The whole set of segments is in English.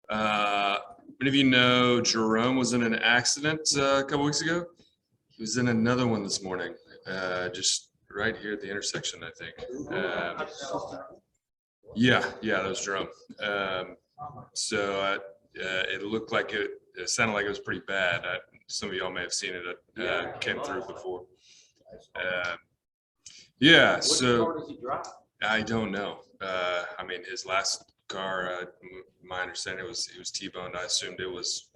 Many of you know Jerome was in an accident a couple weeks ago. He was in another one this morning, just right here at the intersection, I think. Yeah, that was Jerome. It looked like it sounded like it was pretty bad. Some of y'all may have seen it. It came through before. So car does he drive? I don't know. I mean, his last car, my understanding was he was T-boned. I assumed there's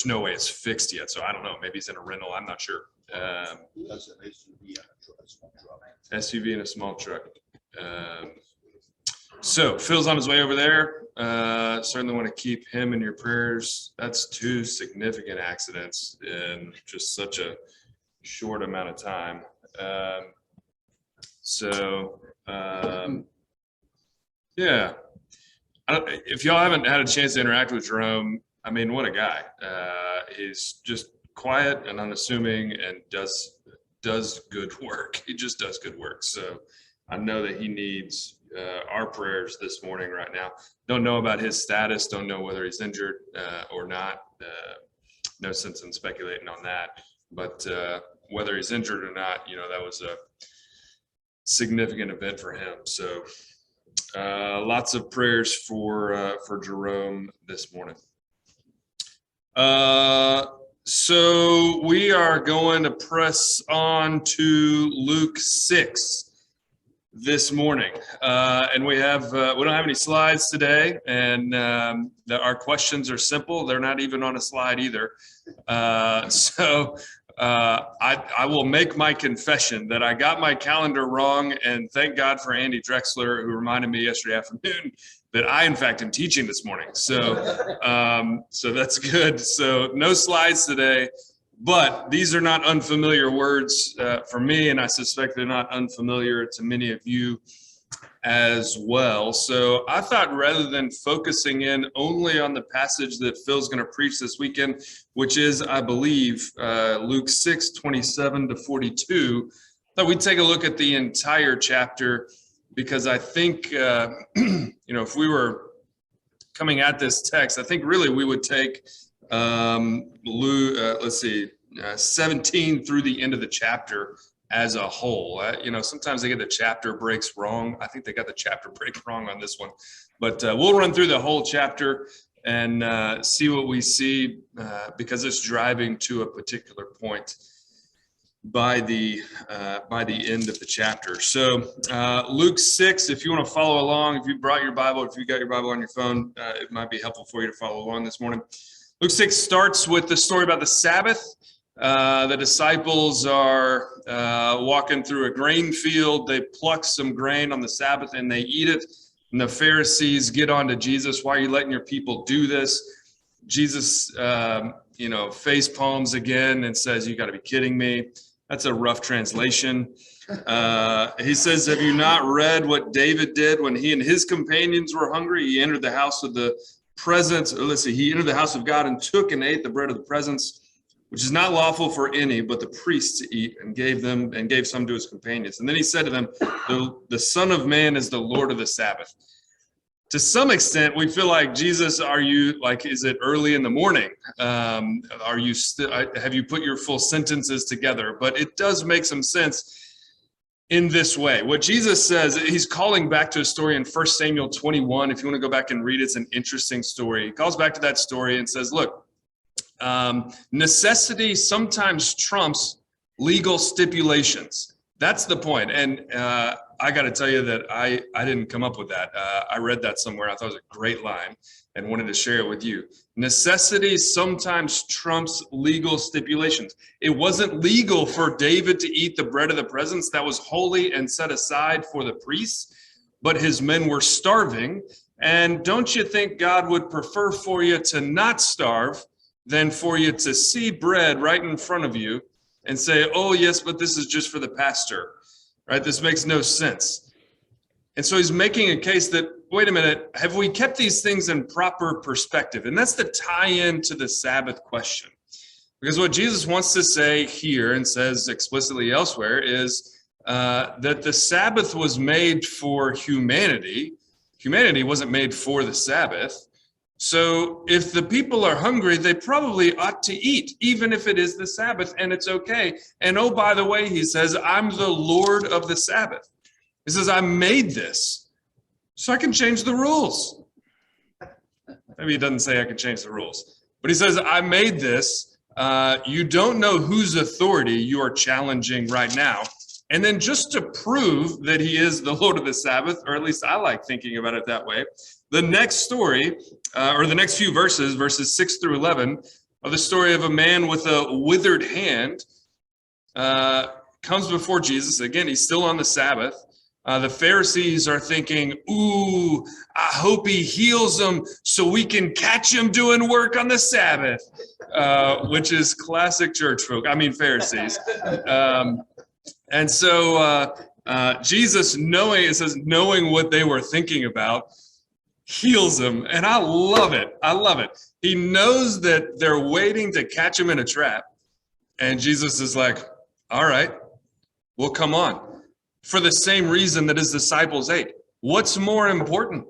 no way it's fixed yet. So I don't know. Maybe he's in a rental. I'm not sure. That's an SUV and a small truck. SUV and a small truck. So Phil's on his way over there. Certainly want to keep him in your prayers. That's 2 significant accidents in just such a short amount of time. If y'all haven't had a chance to interact with Jerome, I mean, what a guy. He's just quiet and unassuming and does good work. He just does good work. So I know that he needs our prayers this morning right now. Don't know about his status. Don't know whether he's injured or not. No sense in speculating on that. But whether he's injured or not, that was a significant event for him. So lots of prayers for Jerome this morning. So we are going to press on to Luke 6 this morning, and we don't have any slides today, and our questions are simple. They're not even on a slide either. I will make my confession that I got my calendar wrong, and thank God for Andy Drexler, who reminded me yesterday afternoon that I, in fact, am teaching this morning. So that's good. So no slides today, but these are not unfamiliar words for me, and I suspect they're not unfamiliar to many of you as well. So I thought rather than focusing in only on the passage that Phil's going to preach this weekend, which is, I believe, Luke 6:27-42, that we'd take a look at the entire chapter, because I think, if we were coming at this text, I think really we would take Luke, 17 through the end of the chapter as a whole. Sometimes they get the chapter breaks wrong. I think they got the chapter break wrong on this one, but we'll run through the whole chapter and see what we see, because it's driving to a particular point by the end of the chapter. So Luke 6, if you want to follow along, if you brought your Bible, if you got your Bible on your phone, it might be helpful for you to follow along this morning. Luke 6 starts with the story about the Sabbath. The disciples are walking through a grain field. They pluck some grain on the Sabbath and they eat it. And the Pharisees get on to Jesus. Why are you letting your people do this? Jesus, face palms again and says, "You got to be kidding me." That's a rough translation. He says, "Have you not read what David did when he and his companions were hungry? He entered the house of the presence. He entered the house of God and took and ate the bread of the presence, which is not lawful for any but the priests to eat, and gave some to his companions. And then he said to them, the Son of Man is the Lord of the Sabbath." To some extent, we feel like, Jesus, is it early in the morning? Have you put your full sentences together? But it does make some sense in this way. What Jesus says, he's calling back to a story in 1 Samuel 21. If you want to go back and read it, it's an interesting story. He calls back to that story and says, look, necessity sometimes trumps legal stipulations. That's the point. And I got to tell you that I didn't come up with that. I read that somewhere. I thought it was a great line and wanted to share it with you. Necessity sometimes trumps legal stipulations. It wasn't legal for David to eat the bread of the presence that was holy and set aside for the priests, but his men were starving. And don't you think God would prefer for you to not starve than for you to see bread right in front of you and say, "Oh, yes, but this is just for the pastor," right? This makes no sense. And so he's making a case that, wait a minute, have we kept these things in proper perspective? And that's the tie-in to the Sabbath question. Because what Jesus wants to say here, and says explicitly elsewhere, is that the Sabbath was made for humanity. Humanity wasn't made for the Sabbath. So if the people are hungry, they probably ought to eat, even if it is the Sabbath, and it's okay. And oh, by the way, he says, I'm the Lord of the Sabbath. He says, I made this so I can change the rules. Maybe he doesn't say I can change the rules, but he says, I made this. You don't know whose authority you are challenging right now. And then just to prove that he is the Lord of the Sabbath, or at least I like thinking about it that way, the next story, or the next few verses, verses 6 through 11, are the story of a man with a withered hand comes before Jesus. Again, he's still on the Sabbath. The Pharisees are thinking, ooh, I hope he heals him so we can catch him doing work on the Sabbath, which is classic church folk. I mean, Pharisees. And so Jesus, knowing what they were thinking about, heals him. And I love it. I love it. He knows that they're waiting to catch him in a trap. And Jesus is like, all right, well, come on. For the same reason that his disciples ate. What's more important?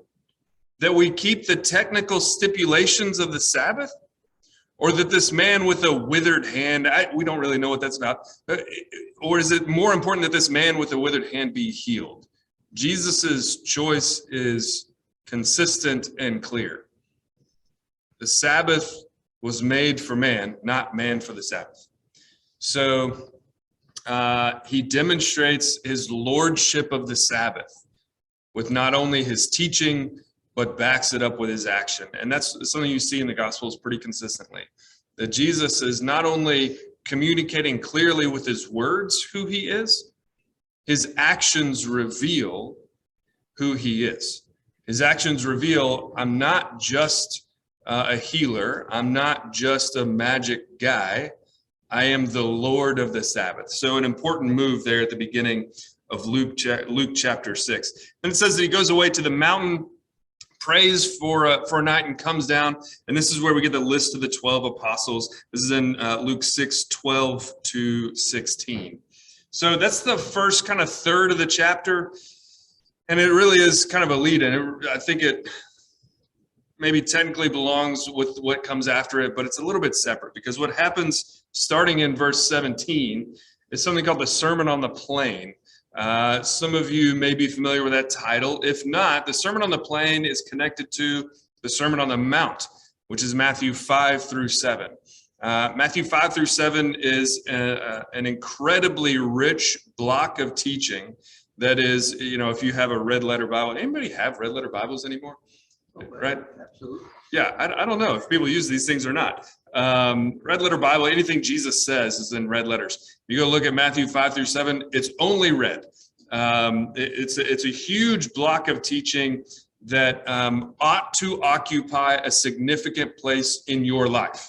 That we keep the technical stipulations of the Sabbath? Or that this man with a withered hand, we don't really know what that's about. Or is it more important that this man with a withered hand be healed? Jesus's choice is consistent and clear. The Sabbath was made for man, not man for the Sabbath. So he demonstrates his lordship of the Sabbath with not only his teaching, but backs it up with his action. And that's something you see in the Gospels pretty consistently. That Jesus is not only communicating clearly with his words who he is, his actions reveal who he is. His actions reveal, I'm not just a healer. I'm not just a magic guy. I am the Lord of the Sabbath. So an important move there at the beginning of Luke chapter 6. And it says that he goes away to the mountain, prays for a night, and comes down. And this is where we get the list of the 12 apostles. This is in Luke 6:12 to 16. So that's the first kind of third of the chapter. And it really is kind of a lead-in. I think it maybe technically belongs with what comes after it, but it's a little bit separate, because what happens starting in verse 17 is something called the Sermon on the Plain. Some of you may be familiar with that title. If not, the Sermon on the Plain is connected to the Sermon on the Mount, which is Matthew 5 through 7. Matthew 5 through 7 is an incredibly rich block of teaching that is, if you have a red letter Bible. Anybody have red letter Bibles anymore? Right? Absolutely. Yeah, I don't know if people use these things or not. Red letter Bible, anything Jesus says is in red letters. You go look at Matthew 5 through 7, it's only red. It's a huge block of teaching that ought to occupy a significant place in your life.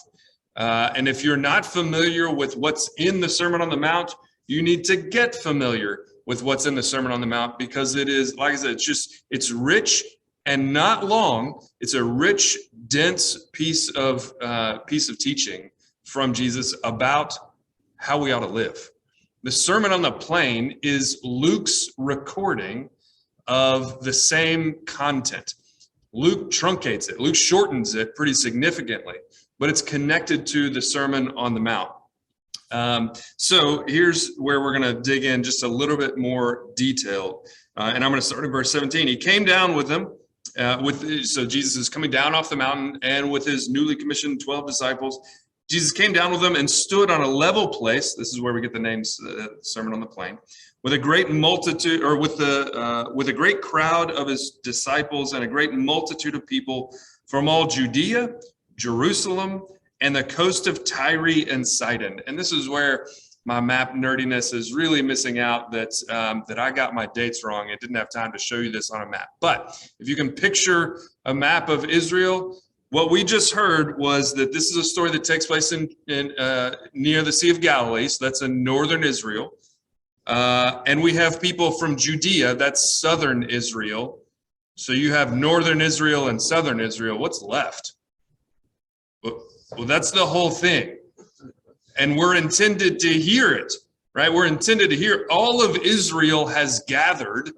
And if you're not familiar with what's in the Sermon on the Mount, you need to get familiar with what's in the Sermon on the Mount, because it is, like I said, it's rich and not long. It's a rich, dense piece of teaching from Jesus about how we ought to live. The Sermon on the Plain is Luke's recording of the same content. Luke truncates it. Luke shortens it pretty significantly, but it's connected to the Sermon on the Mount. So here's where we're going to dig in just a little bit more detail. And I'm going to start in verse 17. He came down with them. So Jesus is coming down off the mountain, and with his newly commissioned 12 disciples, Jesus came down with them and stood on a level place. This is where we get the names, Sermon on the Plain, with a great multitude, or with a great crowd of his disciples and a great multitude of people from all Judea, Jerusalem, and the coast of Tyre and Sidon. And this is where my map nerdiness is really missing out, that I got my dates wrong. I didn't have time to show you this on a map. But if you can picture a map of Israel, what we just heard was that this is a story that takes place in near the Sea of Galilee. So that's in northern Israel. And we have people from Judea, that's southern Israel. So you have northern Israel and southern Israel. What's left? Well, that's the whole thing. And we're intended to hear it, right? We're intended to hear. All of Israel has gathered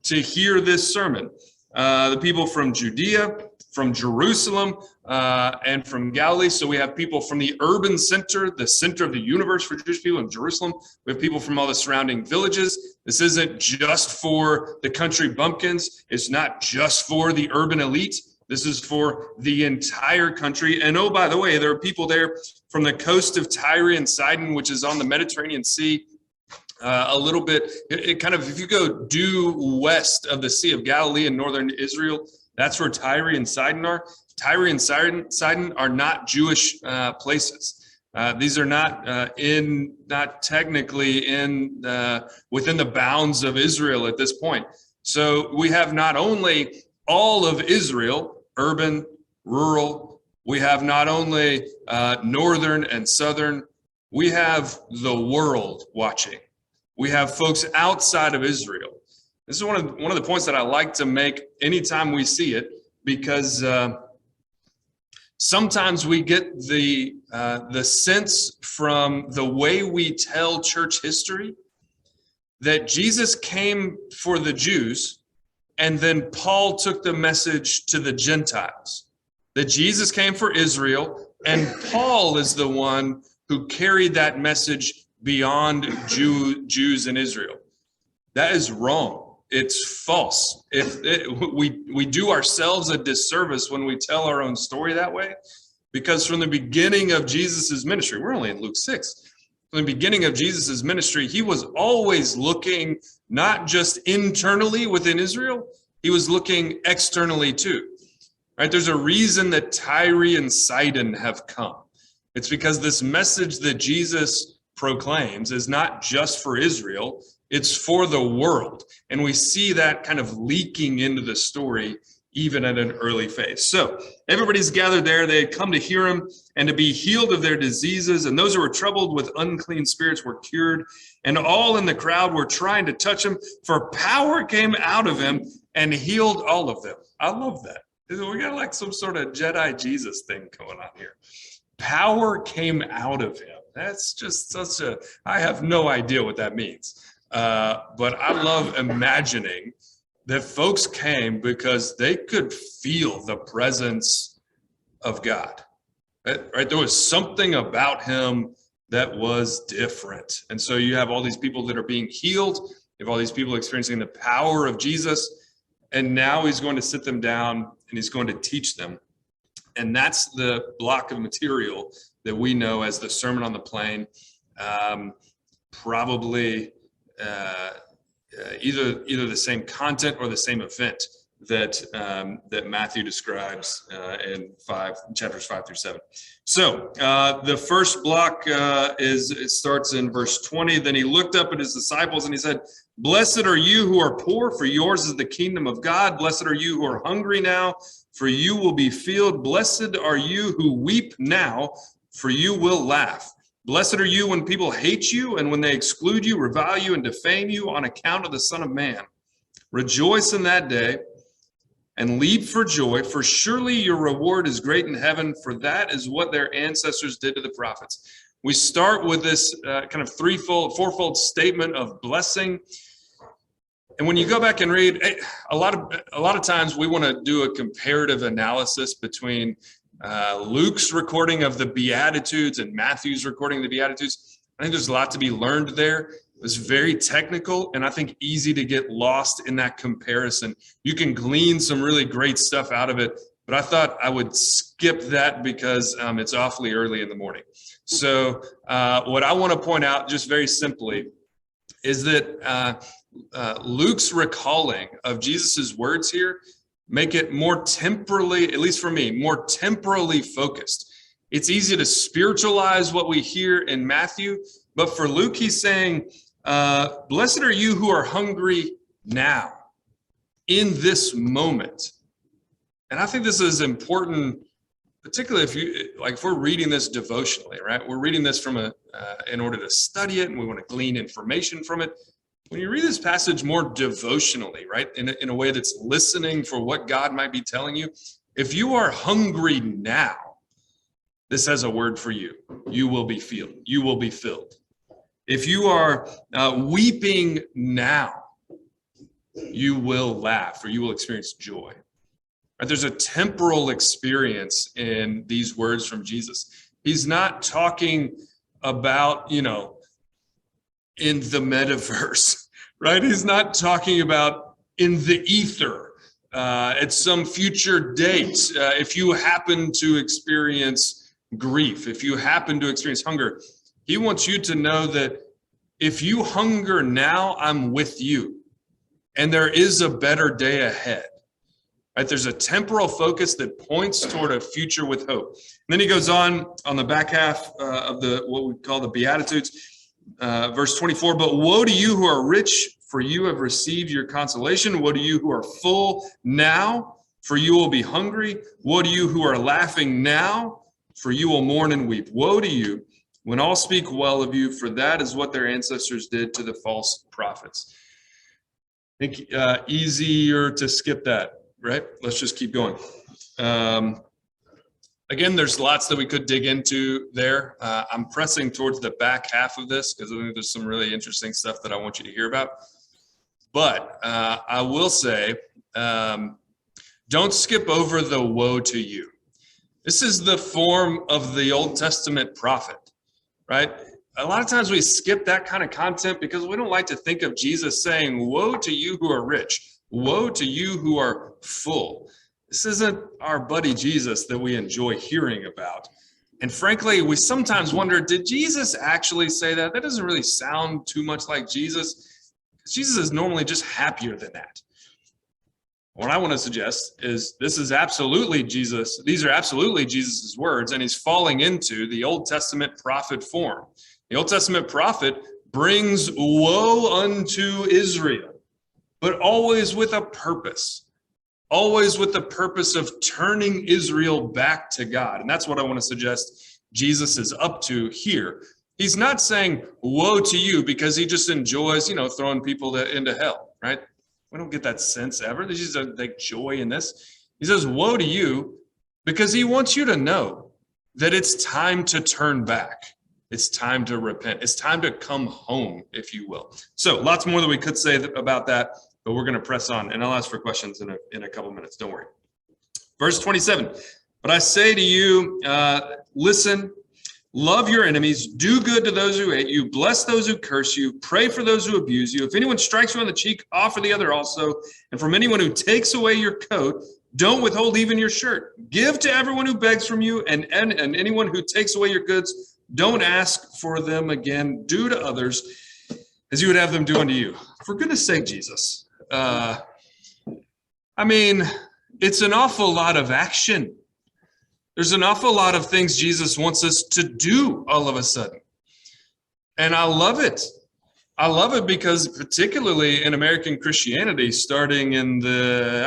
to hear this sermon. The people from Judea, from Jerusalem and from Galilee. So we have people from the urban center, the center of the universe for Jewish people in Jerusalem. We have people from all the surrounding villages. This isn't just for the country bumpkins. It's not just for the urban elite. This is for the entire country. And oh, by the way, there are people there from the coast of Tyre and Sidon, which is on the Mediterranean Sea. A little bit, it kind of, if you go due west of the Sea of Galilee in northern Israel, that's where Tyre and Sidon are. Tyre and Sidon are not Jewish places. These are not technically within the bounds of Israel at this point. So we have not only all of Israel, urban, rural, we have not only northern and southern, we have the world watching. We have folks outside of Israel. This is one of the points that I like to make anytime we see it, because sometimes we get the sense from the way we tell church history that Jesus came for the Jews, and then Paul took the message to the Gentiles. That Jesus came for Israel, and Paul is the one who carried that message beyond Jews in Israel. That is wrong. It's false. We do ourselves a disservice when we tell our own story that way, because from the beginning of Jesus's ministry, we're only in Luke 6. From the beginning of Jesus's ministry, he was always looking not just internally within Israel, he was looking externally too. Right? There's a reason that Tyre and Sidon have come. It's because this message that Jesus proclaims is not just for Israel, it's for the world. And we see that kind of leaking into the story even at an early phase. So everybody's gathered there. They had come to hear him and to be healed of their diseases. And those who were troubled with unclean spirits were cured. And all in the crowd were trying to touch him, for power came out of him and healed all of them. I love that. We got like some sort of Jedi Jesus thing going on here. Power came out of him. That's just I have no idea what that means. But I love imagining that folks came because they could feel the presence of God. Right? There was something about him that was different. And so you have all these people that are being healed. You have all these people experiencing the power of Jesus. And now he's going to sit them down and he's going to teach them. And that's the block of material that we know as the Sermon on the Plain, probably either the same content or the same event that Matthew describes in chapters 5 through 7. So the first block it starts in verse 20. Then he looked up at his disciples and he said, "Blessed are you who are poor, for yours is the kingdom of God. Blessed are you who are hungry now, for you will be filled. Blessed are you who weep now, for you will laugh. Blessed are you when people hate you and when they exclude you, revile you, and defame you on account of the Son of Man. Rejoice in that day and leap for joy, for surely your reward is great in heaven, for that is what their ancestors did to the prophets." We start with this kind of fourfold statement of blessing. And when you go back and read, a lot of times we want to do a comparative analysis between Luke's recording of the Beatitudes and Matthew's recording of the Beatitudes. I think there's a lot to be learned there. It's very technical and I think easy to get lost in that comparison. You can glean some really great stuff out of it, but I thought I would skip that because it's awfully early in the morning. So what I want to point out just very simply is that Luke's recalling of Jesus's words here make it more temporally, at least for me, more temporally focused. It's easy to spiritualize what we hear in Matthew, but for Luke, he's saying, blessed are you who are hungry now, in this moment. And I think this is important, particularly if we're reading this devotionally, right? We're reading this in order to study it, and we want to glean information from it. When you read this passage more devotionally, right, in a way that's listening for what God might be telling you, if you are hungry now, this has a word for you. You will be filled. You will be filled. If you are weeping now, you will laugh or you will experience joy. Right? There's a temporal experience in these words from Jesus. He's not talking about, in the metaverse, right? He's not talking about in the ether at some future date. If you happen to experience grief, if you happen to experience hunger, he wants you to know that if you hunger now, I'm with you. And there is a better day ahead. Right? There's a temporal focus that points toward a future with hope. And then he goes on the back half of what we call the Beatitudes, verse 24. But woe to you who are rich, for you have received your consolation. Woe to you who are full now, for you will be hungry. Woe to you who are laughing now, for you will mourn and weep. Woe to you when all speak well of you, for that is what their ancestors did to the false prophets. I think easier to skip that. Right? Let's just keep going. Again, there's lots that we could dig into there. I'm pressing towards the back half of this because I think there's some really interesting stuff that I want you to hear about. But I will say, don't skip over the woe to you. This is the form of the Old Testament prophet, right? A lot of times we skip that kind of content because we don't like to think of Jesus saying, woe to you who are rich. Woe to you who are full. This isn't our buddy Jesus that we enjoy hearing about. And frankly, we sometimes wonder, did Jesus actually say that? That doesn't really sound too much like Jesus. Jesus is normally just happier than that. What I want to suggest is this is absolutely Jesus. These are absolutely Jesus's words, and he's falling into the Old Testament prophet form. The Old Testament prophet brings woe unto Israel, but always with a purpose, always with the purpose of turning Israel back to God. And that's what I want to suggest Jesus is up to here. He's not saying, woe to you, because he just enjoys, throwing people into hell, right? We don't get that sense ever. There's just a joy in this. He says, woe to you, because he wants you to know that it's time to turn back. It's time to repent. It's time to come home, if you will. So lots more that we could say about that. But we're going to press on, and I'll ask for questions in a couple minutes. Don't worry. Verse 27, but I say to you, listen, love your enemies, do good to those who hate you, bless those who curse you, pray for those who abuse you. If anyone strikes you on the cheek, offer the other also. And from anyone who takes away your coat, don't withhold even your shirt. Give to everyone who begs from you, and anyone who takes away your goods, don't ask for them again. Do to others as you would have them do unto you. For goodness sake, Jesus. It's an awful lot of action. There's an awful lot of things Jesus wants us to do all of a sudden. And I love it. I love it because particularly in American Christianity, starting in the,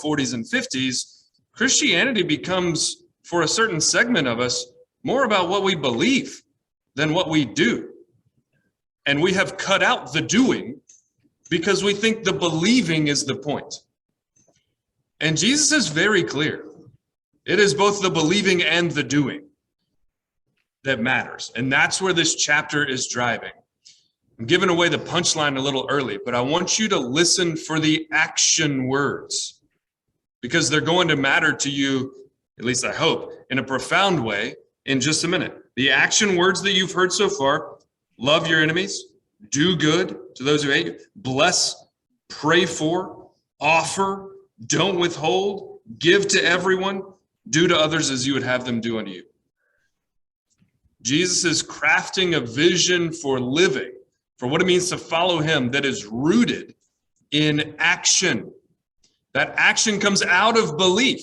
40s and 50s, Christianity becomes, for a certain segment of us, more about what we believe than what we do. And we have cut out the doing because we think the believing is the point. And Jesus is very clear. It is both the believing and the doing that matters. And that's where this chapter is driving. I'm giving away the punchline a little early, but I want you to listen for the action words because they're going to matter to you, at least I hope, in a profound way in just a minute. The action words that you've heard so far: love your enemies, do good to those who hate you, bless, pray for, offer, don't withhold, give to everyone, do to others as you would have them do unto you. Jesus is crafting a vision for living, for what it means to follow him, that is rooted in action. That action comes out of belief.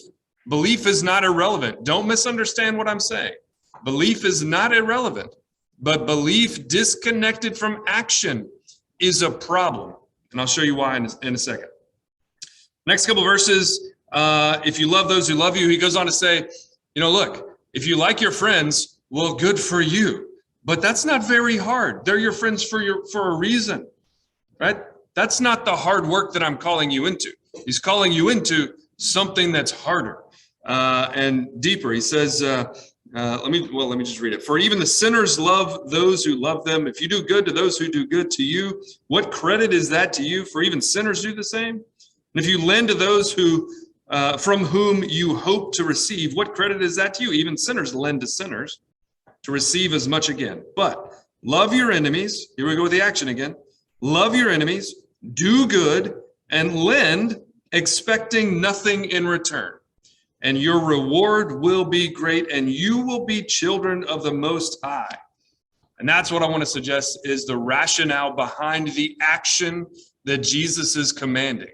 Belief is not irrelevant. Don't misunderstand what I'm saying. Belief is not irrelevant, but belief disconnected from action is a problem. And I'll show you why in a second. Next couple verses, if you love those who love you, he goes on to say, look, if you like your friends, well, good for you. But that's not very hard. They're your friends for a reason, right? That's not the hard work that I'm calling you into. He's calling you into something that's harder and deeper. He says, let me just read it. For even the sinners love those who love them. If you do good to those who do good to you, what credit is that to you? For even sinners do the same. And if you lend to those who from whom you hope to receive. What credit is that to you? Even sinners lend to sinners to receive as much again. But love your enemies. Here we go with the action again. Love your enemies, do good, and lend, expecting nothing in return. And your reward will be great, and you will be children of the Most High. And that's what I want to suggest is the rationale behind the action that Jesus is commanding.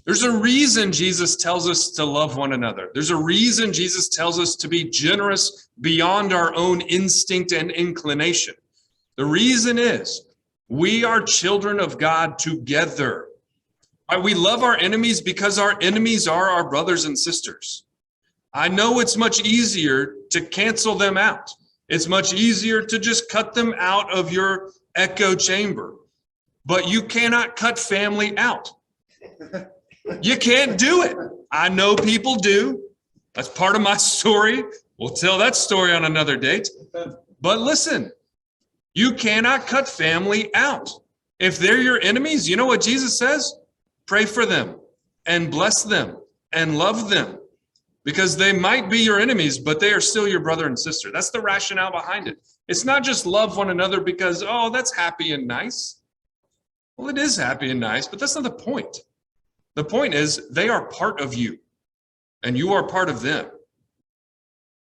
There's a reason Jesus tells us to love one another. There's a reason Jesus tells us to be generous beyond our own instinct and inclination. The reason is we are children of God together. We love our enemies because our enemies are our brothers and sisters. I know it's much easier to cancel them out. It's much easier to just cut them out of your echo chamber. But you cannot cut family out. You can't do it. I know people do. That's part of my story. We'll tell that story on another date. But listen, you cannot cut family out. If they're your enemies, you know what Jesus says? Pray for them and bless them and love them, because they might be your enemies, but they are still your brother and sister. That's the rationale behind it. It's not just love one another because, oh, that's happy and nice. Well, it is happy and nice, but that's not the point. The point is they are part of you and you are part of them.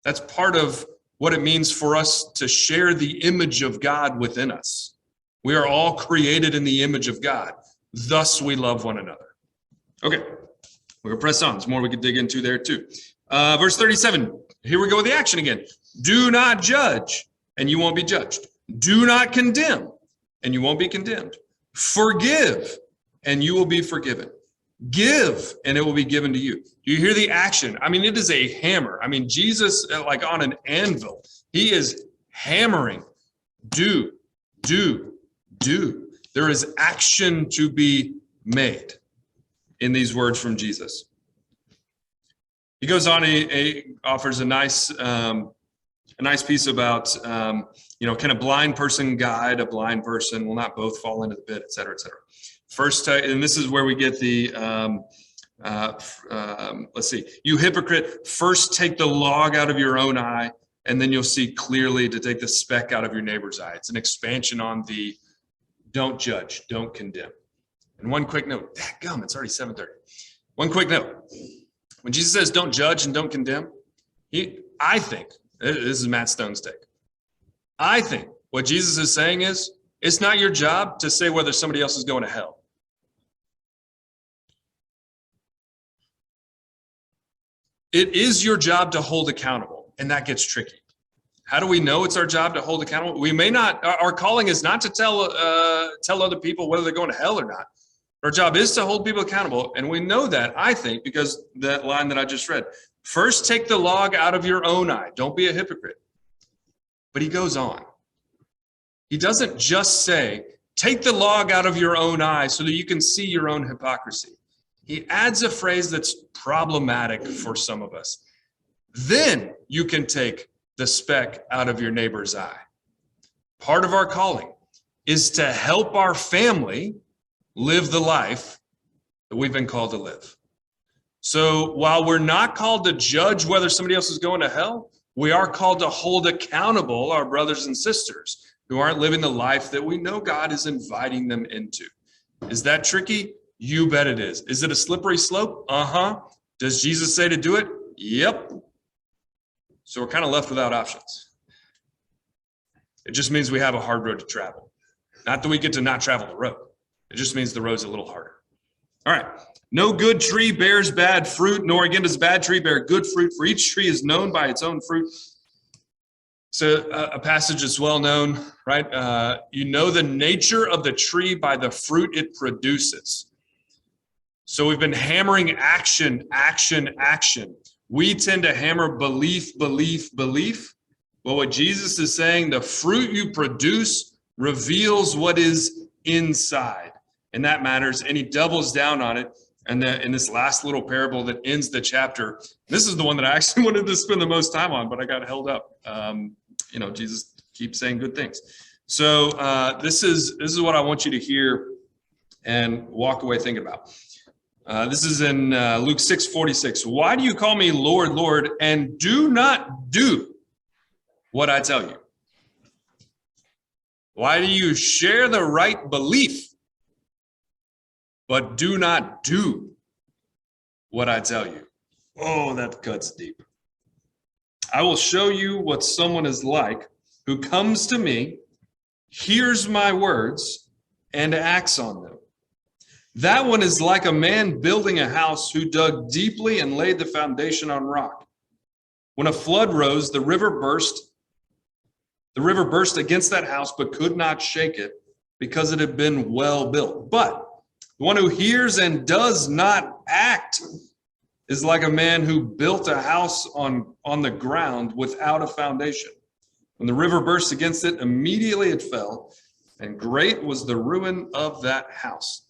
That's part of what it means for us to share the image of God within us. We are all created in the image of God. Thus, we love one another. Okay, we're going to press on. There's more we could dig into there too. Verse 37, here we go with the action again. Do not judge, and you won't be judged. Do not condemn, and you won't be condemned. Forgive, and you will be forgiven. Give, and it will be given to you. Do you hear the action? I mean, it is a hammer. I mean, Jesus, like on an anvil, he is hammering. Do. There is action to be made in these words from Jesus. He goes on, he offers a nice piece about, can a blind person guide a blind person? Will not both fall into the pit, et cetera, et cetera. First, and this is where we get the, let's see, you hypocrite, first take the log out of your own eye, and then you'll see clearly to take the speck out of your neighbor's eye. It's an expansion on the don't judge, don't condemn. And one quick note, dadgum, it's already 7:30. One quick note, when Jesus says don't judge and don't condemn, I think, this is Matt Stone's take, I think what Jesus is saying is, it's not your job to say whether somebody else is going to hell. It is your job to hold accountable, and that gets tricky. How do we know it's our job to hold accountable? We may not, our calling is not to tell other people whether they're going to hell or not. Our job is to hold people accountable, and we know that, I think, because that line that I just read. First, take the log out of your own eye. Don't be a hypocrite. But he goes on. He doesn't just say, take the log out of your own eye so that you can see your own hypocrisy. He adds a phrase that's problematic for some of us. Then you can take the speck out of your neighbor's eye. Part of our calling is to help our family live the life that we've been called to live. So while we're not called to judge whether somebody else is going to hell, we are called to hold accountable our brothers and sisters who aren't living the life that we know God is inviting them into. Is that tricky? You bet it is. Is it a slippery slope? Uh-huh. Does Jesus say to do it? Yep. So we're kind of left without options. It just means we have a hard road to travel. Not that we get to not travel the road. It just means the road's a little harder. All right. No good tree bears bad fruit, nor again does a bad tree bear good fruit, for each tree is known by its own fruit. So a passage that's well known, right? You know the nature of the tree by the fruit it produces. So we've been hammering action. We tend to hammer belief. Well, what Jesus is saying, the fruit you produce reveals what is inside. And that matters. And he doubles down on it. And then in this last little parable that ends the chapter, this is the one that I actually wanted to spend the most time on, but I got held up. Jesus keeps saying good things. So this is what I want you to hear and walk away thinking about. This is in Luke 6:46. Why do you call me Lord, Lord, and do not do what I tell you? Why do you share the right belief, but do not do what I tell you? Oh, that cuts deep. I will show you what someone is like who comes to me, hears my words, and acts on them. That one is like a man building a house who dug deeply and laid the foundation on rock. When a flood rose, the river burst against that house, but could not shake it because it had been well built. But the one who hears and does not act is like a man who built a house on the ground without a foundation. When the river burst against it, immediately it fell, and great was the ruin of that house.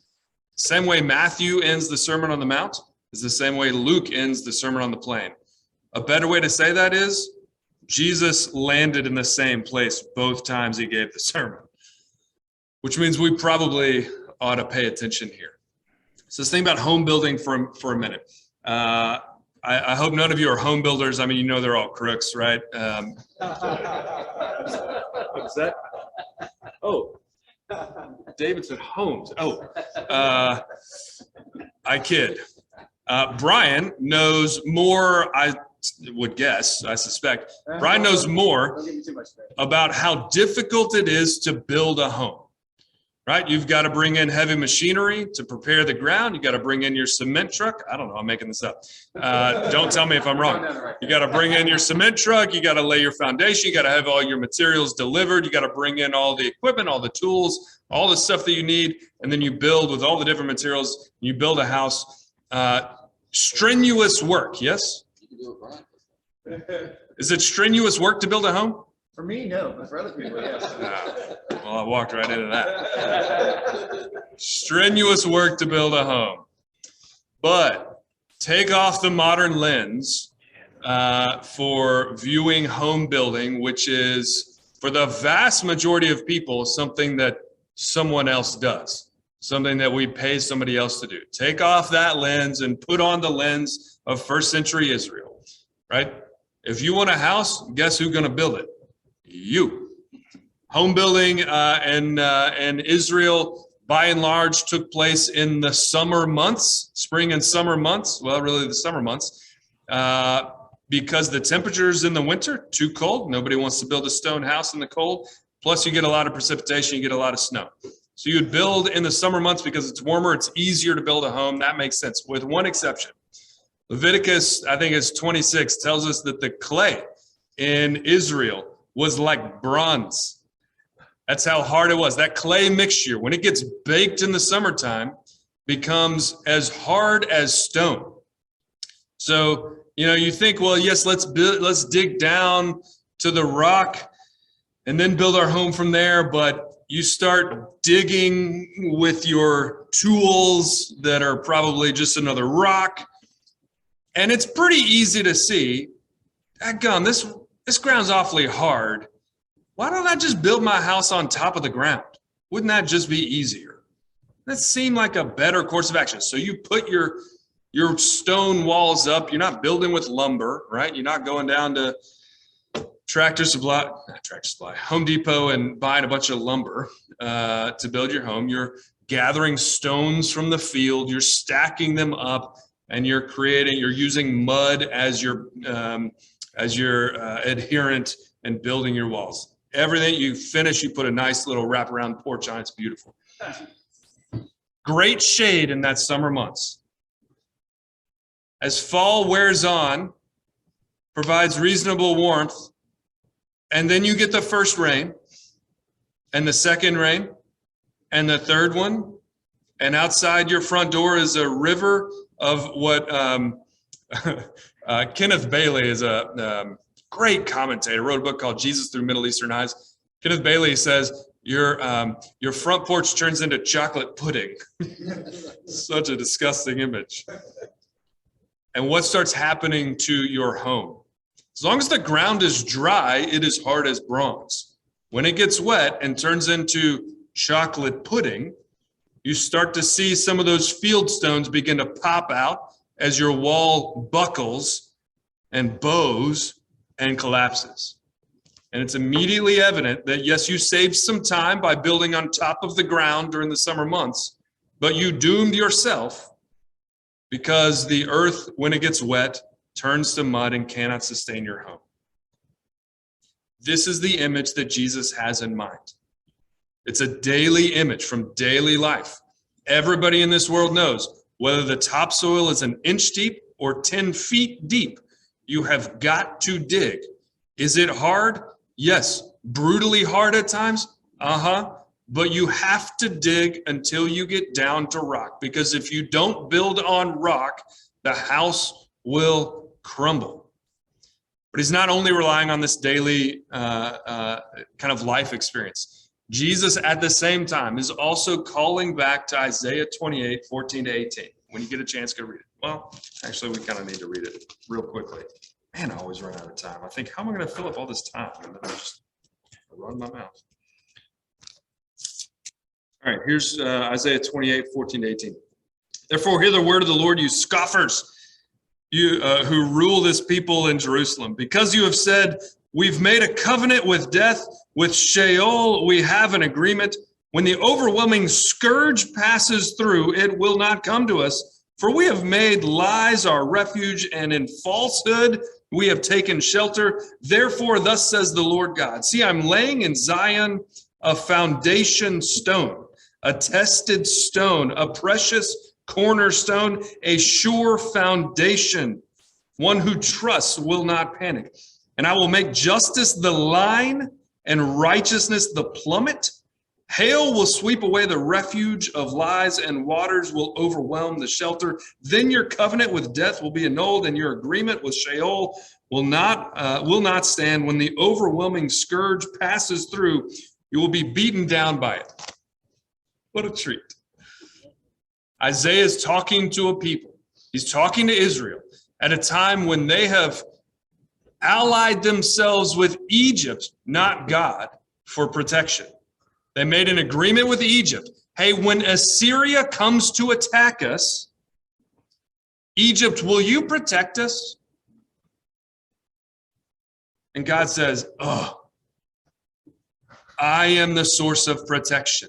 Same way Matthew ends the Sermon on the Mount is the same way Luke ends the Sermon on the Plain. A better way to say that is Jesus landed in the same place both times he gave the sermon, which means we probably ought to pay attention here. So let's think about home building for a minute. I hope none of you are home builders. I mean, you know they're all crooks, right? What's that? Oh, David said homes. Oh, I kid. Brian knows more, I would guess, I suspect. Brian knows more about how difficult it is to build a home, right? You've got to bring in heavy machinery to prepare the ground. You got to bring in your cement truck. I don't know, I'm making this up. Don't tell me if I'm wrong. You got to bring in your cement truck. You got to lay your foundation. You got to have all your materials delivered. You got to bring in all the equipment, all the tools, all the stuff that you need. And then you build with all the different materials. You build a house. Strenuous work, yes? You can do it, Brian. Is it strenuous work to build a home? For me, no, but for other people, yes. Well, I walked right into that. Strenuous work to build a home. But take off the modern lens for viewing home building, which is, for the vast majority of people, something that someone else does, something that we pay somebody else to do. Take off that lens and put on the lens of first century Israel, right? If you want a house, guess who's going to build it? You. Home building in Israel, by and large, took place in the summer months, spring and summer months. Well, really the summer months, because the temperatures in the winter, too cold. Nobody wants to build a stone house in the cold. Plus, you get a lot of precipitation, you get a lot of snow. So you would build in the summer months because it's warmer, it's easier to build a home. That makes sense, with one exception. Leviticus, I think it's 26, tells us that the clay in Israel was like bronze. That's how hard it was. That clay mixture, when it gets baked in the summertime, becomes as hard as stone. So, you think, well, yes, let's dig down to the rock and then build our home from there. But you start digging with your tools that are probably just another rock. And it's pretty easy to see, daggone, this ground's awfully hard. Why don't I just build my house on top of the ground? Wouldn't that just be easier? That seemed like a better course of action. So you put your stone walls up. You're not building with lumber, right? You're not going down to Home Depot and buying a bunch of lumber to build your home. You're gathering stones from the field. You're stacking them up, and you're using mud as your adherent and building your walls. Everything you finish, you put a nice little wraparound porch on. It's beautiful. Great shade in that summer months. As fall wears on, provides reasonable warmth, and then you get the first rain, and the second rain, and the third one, and outside your front door is a river of what Kenneth Bailey is a great commentator, wrote a book called Jesus Through Middle Eastern Eyes. Kenneth Bailey says, your front porch turns into chocolate pudding. Such a disgusting image. And what starts happening to your home? As long as the ground is dry, it is hard as bronze. When it gets wet and turns into chocolate pudding, You start to see some of those field stones begin to pop out as your wall buckles and bows and collapses. And it's immediately evident that, yes, you saved some time by building on top of the ground during the summer months, but you doomed yourself because the earth, when it gets wet, turns to mud and cannot sustain your home. This is the image that Jesus has in mind. It's a daily image from daily life. Everybody in this world knows whether the topsoil is an inch deep or 10 feet deep, you have got to dig. Is it hard? Yes. Brutally hard at times? But you have to dig until you get down to rock, because if you don't build on rock, the house will crumble. But he's not only relying on this daily kind of life experience. Jesus, at the same time, is also calling back to Isaiah 28, 14 to 18. When you get a chance, go read it. Well, actually, we kind of need to read it real quickly. Man, I always run out of time. I think, how am I going to fill up all this time? And then I just run my mouth. All right, here's Isaiah 28, 14 to 18. Therefore, hear the word of the Lord, you scoffers, you who rule this people in Jerusalem. Because you have said, we've made a covenant with death, with Sheol we have an agreement. When the overwhelming scourge passes through, it will not come to us. For we have made lies our refuge, and in falsehood we have taken shelter. Therefore, thus says the Lord God, see, I'm laying in Zion a foundation stone, a tested stone, a precious cornerstone, a sure foundation. One who trusts will not panic. And I will make justice the line and righteousness the plummet. Hail will sweep away the refuge of lies, and waters will overwhelm the shelter. Then your covenant with death will be annulled, and your agreement with Sheol will not stand. When the overwhelming scourge passes through, you will be beaten down by it. What a treat. Isaiah is talking to a people. He's talking to Israel at a time when they have allied themselves with Egypt, not God, for protection. They made an agreement with Egypt. Hey, when Assyria comes to attack us, Egypt, will you protect us? And God says, I am the source of protection.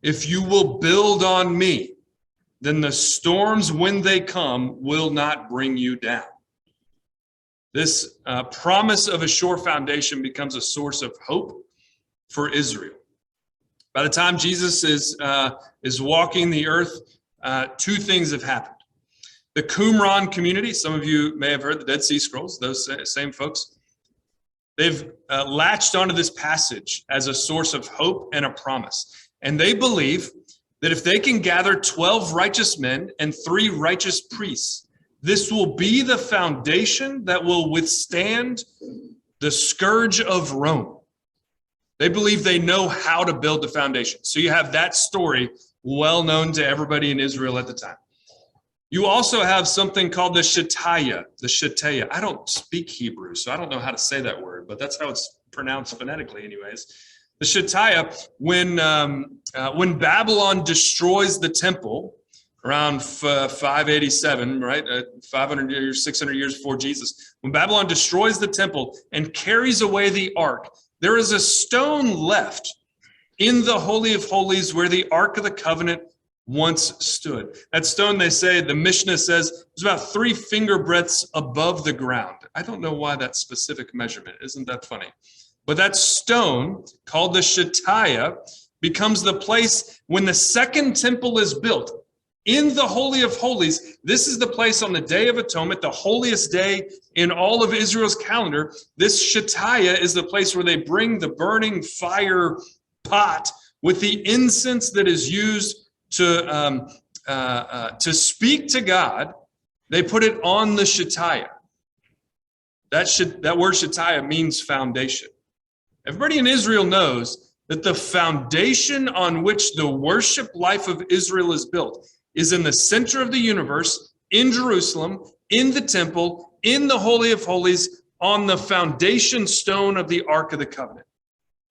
If you will build on me, then the storms, when they come, will not bring you down. This promise of a sure foundation becomes a source of hope for Israel. By the time Jesus is walking the earth, two things have happened. The Qumran community, some of you may have heard the Dead Sea Scrolls, those same folks, they've latched onto this passage as a source of hope and a promise. And they believe that if they can gather 12 righteous men and 3 righteous priests, this will be the foundation that will withstand the scourge of Rome. They believe they know how to build the foundation. So you have that story well known to everybody in Israel at the time. You also have something called the Shetaya. I don't speak Hebrew, so I don't know how to say that word, but that's how it's pronounced phonetically anyways. The Shetaya, when Babylon destroys the temple around 587, right? 500 years, 600 years before Jesus. When Babylon destroys the temple and carries away the ark, there is a stone left in the Holy of Holies where the Ark of the Covenant once stood. That stone, they say, the Mishnah says, was about 3 finger breadths above the ground. I don't know why that specific measurement. Isn't that funny? But that stone, called the Shetaya, becomes the place when the second temple is built. In the Holy of Holies, this is the place on the Day of Atonement, the holiest day in all of Israel's calendar. This Shetaya is the place where they bring the burning fire pot with the incense that is used to speak to God. They put it on the Shetaya. That word Shetaya means foundation. Everybody in Israel knows that the foundation on which the worship life of Israel is built is in the center of the universe, in Jerusalem, in the temple, in the Holy of Holies, on the foundation stone of the Ark of the Covenant.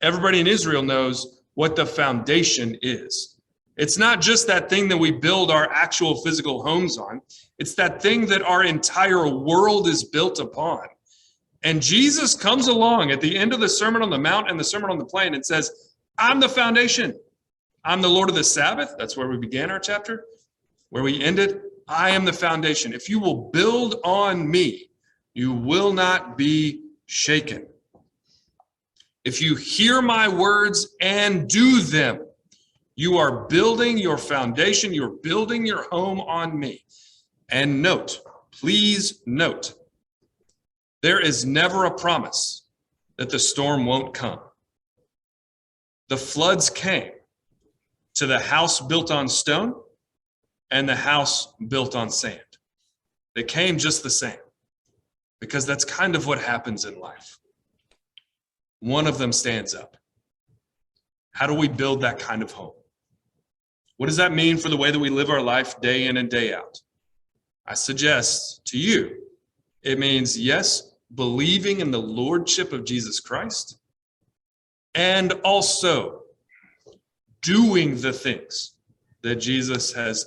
Everybody in Israel knows what the foundation is. It's not just that thing that we build our actual physical homes on. It's that thing that our entire world is built upon. And Jesus comes along at the end of the Sermon on the Mount and the Sermon on the Plain and says, I'm the foundation. I'm the Lord of the Sabbath. That's where we began our chapter. Where we ended, I am the foundation. If you will build on me, you will not be shaken. If you hear my words and do them, you are building your foundation. You're building your home on me. And note, please note, there is never a promise that the storm won't come. The floods came to the house built on stone and the house built on sand. They came just the same, because that's kind of what happens in life. One of them stands up. How do we build that kind of home? What does that mean for the way that we live our life day in and day out? I suggest to you, it means, yes, believing in the lordship of Jesus Christ, and also doing the things that Jesus has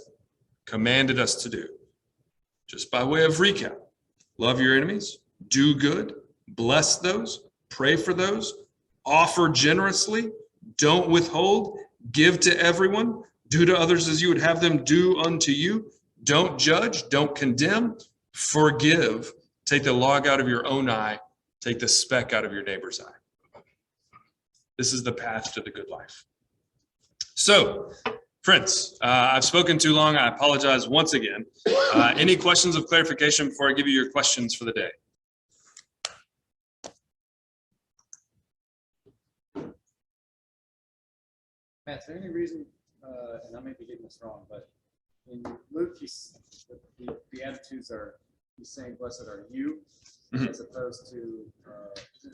commanded us to do. Just by way of recap, love your enemies, do good, bless those, pray for those, offer generously, don't withhold, give to everyone, do to others as you would have them do unto you, don't judge, don't condemn, forgive, take the log out of your own eye, take the speck out of your neighbor's eye. This is the path to the good life. So, friends, I've spoken too long. I apologize once again. Any questions of clarification before I give you your questions for the day? Matt, is there any reason, and I may be getting this wrong, but in Luke, the Beatitudes are, he's saying, blessed are you, as opposed to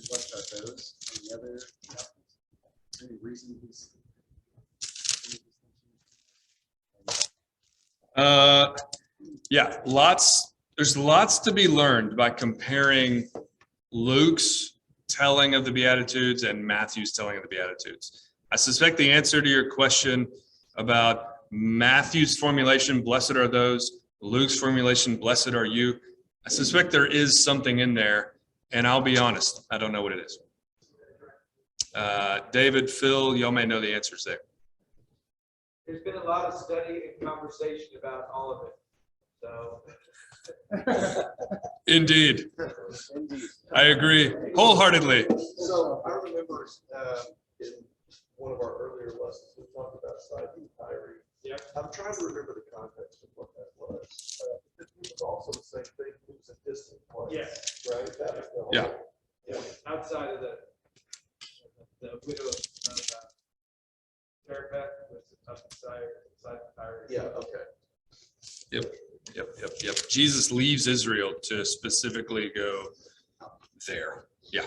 blessed are those, and the other, is there any reason he's... Yeah, there's lots to be learned by comparing Luke's telling of the Beatitudes and Matthew's telling of the Beatitudes. I suspect the answer to your question about Matthew's formulation, blessed are those, Luke's formulation, blessed are you, I suspect there is something in there, and I'll be honest, I don't know what it is. David, Phil, y'all may know the answers there. There's been a lot of study and conversation about all of it. So. Indeed. I agree wholeheartedly. So I remember in one of our earlier lessons, we talked about Sidon Kyrie. Yeah. I'm trying to remember the context of what that was. It was also the same thing. It was a distant place. Yes. Right? That was the whole, Yeah. Outside of the widow of Zarephath was up inside Tyre. Yeah. Okay. Yep. Jesus leaves Israel to specifically go there. Yeah.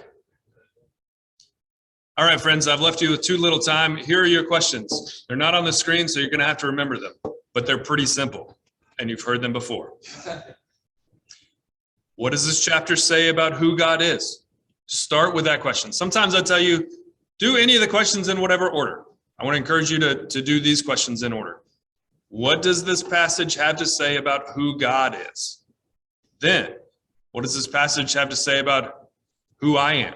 All right, friends, I've left you with too little time. Here are your questions. They're not on the screen, so you're going to have to remember them, but they're pretty simple, and you've heard them before. What does this chapter say about who God is? Start with that question. Sometimes I tell you, do any of the questions in whatever order. I want to encourage you to do these questions in order. What does this passage have to say about who God is? Then, what does this passage have to say about who I am?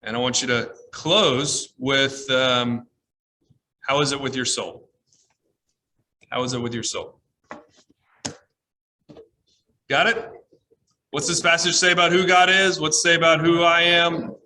And I want you to close with, how is it with your soul? How is it with your soul? Got it? What's this passage say about who God is? What's it say about who I am?